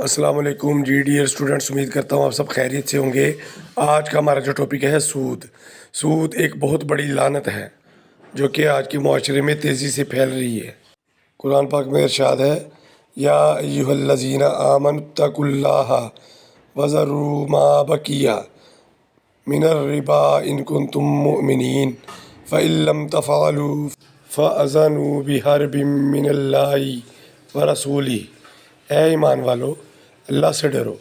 السلام علیکم جی dear students, امید کرتا ہوں آپ سب خیریت سے ہوں گے۔ آج کا ہمارا جو ٹاپک ہے سود ایک بہت بڑی لعنت ہے جو کہ آج کے معاشرے میں تیزی سے پھیل رہی ہے۔ قرآن پاک میں ارشاد ہے، یا ایھا الذین آمنوا اتقوا اللہ وذروا ما بقی من الربا ان کنتم مؤمنین فإن لم تفعلوا فأذنوا بحرب من اللہ ورسولہ۔ اے ایمان والو، اللہ سے ڈرو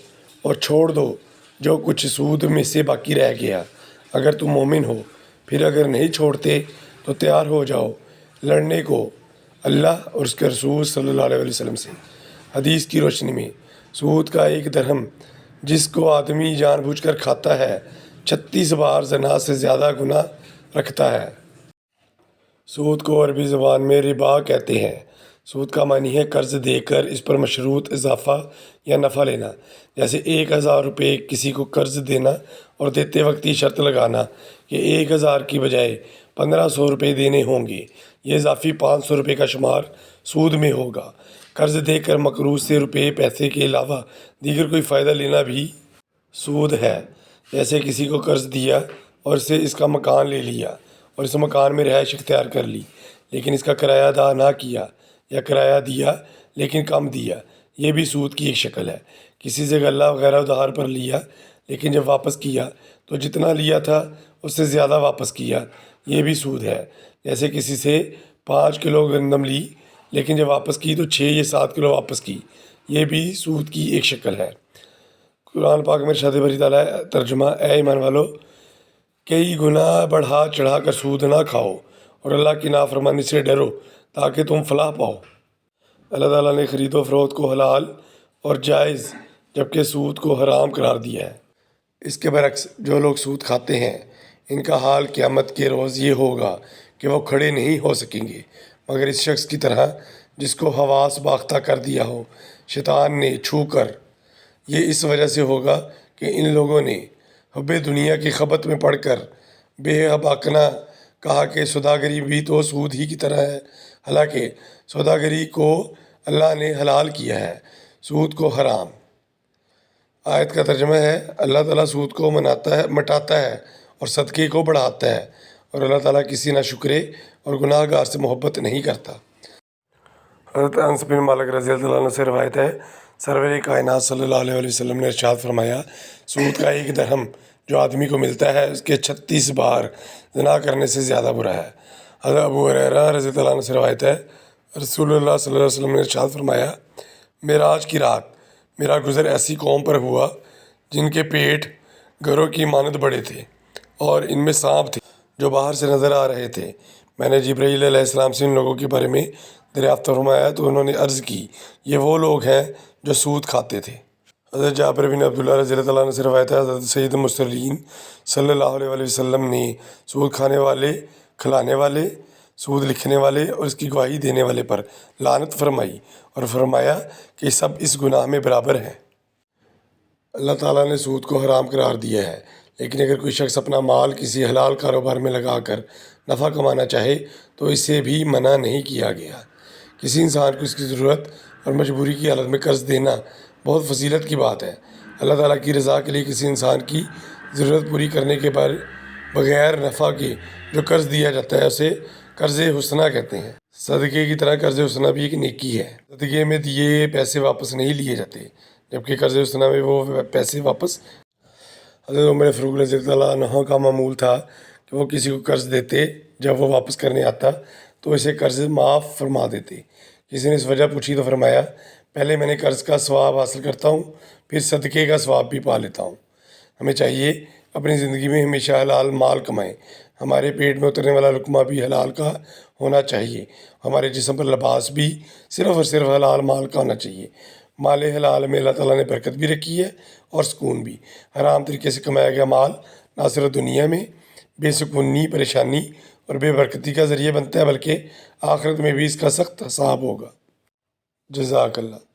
اور چھوڑ دو جو کچھ سود میں سے باقی رہ گیا اگر تم مومن ہو، پھر اگر نہیں چھوڑتے تو تیار ہو جاؤ لڑنے کو اللہ اور اس کے رسول صلی اللہ علیہ وسلم سے۔ حدیث کی روشنی میں سود کا ایک درہم جس کو آدمی جان بوجھ کر کھاتا ہے 36 بار زنا سے زیادہ گناہ رکھتا ہے۔ سود کو عربی زبان میں ربا کہتے ہیں۔ سود کا معنی ہے قرض دے کر اس پر مشروط اضافہ یا نفع لینا، جیسے 1000 روپے کسی کو قرض دینا اور دیتے وقت یہ شرط لگانا کہ 1000 کی بجائے 1500 روپے دینے ہوں گے۔ یہ اضافی 500 روپے کا شمار سود میں ہوگا۔ قرض دے کر مقروض سے روپے پیسے کے علاوہ دیگر کوئی فائدہ لینا بھی سود ہے، جیسے کسی کو قرض دیا اور اس سے اس کا مکان لے لیا اور اس مکان میں رہائش اختیار کر لی، لیکن اس کا کرایہ ادا نہ کیا، یا کرایہ دیا لیکن کم دیا، یہ بھی سود کی ایک شکل ہے۔ کسی سے غلہ وغیرہ ادھار پر لیا لیکن جب واپس کیا تو جتنا لیا تھا اس سے زیادہ واپس کیا، یہ بھی سود ہے۔ جیسے کسی سے 5 کلو گندم لی لیکن جب واپس کی تو 6 یا 7 کلو واپس کی، یہ بھی سود کی ایک شکل ہے۔ قرآن پاک میں ارشاد باری تعالیٰ ترجمہ، اے ایمان والو، کئی گناہ بڑھا چڑھا کر سود نہ کھاؤ اور اللہ کی نافرمانی سے ڈرو تاکہ تم فلاح پاؤ۔ اللہ تعالیٰ نے خرید و فروخت کو حلال اور جائز جبکہ سود کو حرام قرار دیا ہے۔ اس کے برعکس جو لوگ سود کھاتے ہیں ان کا حال قیامت کے روز یہ ہوگا کہ وہ کھڑے نہیں ہو سکیں گے مگر اس شخص کی طرح جس کو حواس باختہ کر دیا ہو شیطان نے چھو کر۔ یہ اس وجہ سے ہوگا کہ ان لوگوں نے حب دنیا کی خبط میں پڑھ کر بے باکنا کہا کہ سوداگری بھی تو سود ہی کی طرح ہے، حالانکہ سوداگری کو اللہ نے حلال کیا ہے، سود کو حرام۔ آیت کا ترجمہ ہے، اللہ تعالیٰ سود کو مٹاتا ہے اور صدقے کو بڑھاتا ہے، اور اللہ تعالیٰ کسی ناشکرے اور گناہ گار سے محبت نہیں کرتا۔ حضرت انس بن مالک رضی اللہ عنہ سے روایت ہے، سرور کائنات صلی اللہ علیہ وسلم نے ارشاد فرمایا، سود کا ایک درہم جو آدمی کو ملتا ہے اس کے 36 بار زنا کرنے سے زیادہ برا ہے۔ حضرت ابو ہریرہ رضی اللہ عنہ سے روایت ہے، رسول اللہ صلی اللہ علیہ وسلم نے ارشاد فرمایا، معراج کی رات میرا گزر ایسی قوم پر ہوا جن کے پیٹ گھروں کی مانند بڑے تھے اور ان میں سانپ تھے جو باہر سے نظر آ رہے تھے۔ میں نے جبرائیل علیہ السلام سے ان لوگوں کے بارے میں دریافت فرمایا تو انہوں نے عرض کی، یہ وہ لوگ ہیں جو سود کھاتے تھے۔ حضرت جابر بن عبداللہ رضی اللہ عنہ سے روایت ہے، حضرت سید المرسلین صلی اللہ علیہ وسلم نے سود کھانے والے، کھلانے والے، سود لکھنے والے اور اس کی گواہی دینے والے پر لعنت فرمائی اور فرمایا کہ سب اس گناہ میں برابر ہیں۔ اللہ تعالیٰ نے سود کو حرام قرار دیا ہے، لیکن اگر کوئی شخص اپنا مال کسی حلال کاروبار میں لگا کر نفع کمانا چاہے تو اسے بھی منع نہیں کیا گیا۔ کسی انسان کو اس کی ضرورت اور مجبوری کی حالت میں قرض دینا بہت فضیلت کی بات ہے۔ اللہ تعالیٰ کی رضا کے لیے کسی انسان کی ضرورت پوری کرنے کے بغیر نفع کے جو قرض دیا جاتا ہے اسے قرض حسنہ کہتے ہیں۔ صدقے کی طرح قرض حسنہ بھی ایک نیکی ہے۔ صدقے میں دیے پیسے واپس نہیں لیے جاتے جبکہ قرض حسنہ میں وہ پیسے واپس۔ حضرت عمر فاروق رضی اللہ عنہ کا معمول تھا کہ وہ کسی کو قرض دیتے، جب وہ واپس کرنے آتا تو اسے قرض معاف فرما دیتے۔ کسی نے اس وجہ پوچھی تو فرمایا، پہلے میں نے قرض کا ثواب حاصل کرتا ہوں، پھر صدقے کا ثواب بھی پا لیتا ہوں۔ ہمیں چاہیے اپنی زندگی میں ہمیشہ حلال مال کمائیں۔ ہمارے پیٹ میں اترنے والا لقمہ بھی حلال کا ہونا چاہیے، ہمارے جسم پر لباس بھی صرف اور صرف حلال مال کا ہونا چاہیے۔ مال حلال میں اللہ تعالیٰ نے برکت بھی رکھی ہے اور سکون بھی۔ حرام طریقے سے کمایا گیا مال نہ صرف دنیا میں بے سکونی، پریشانی اور بے برکتی کا ذریعہ بنتا ہے بلکہ آخرت میں بھی اس کا سخت حساب ہوگا۔ جزاک اللہ۔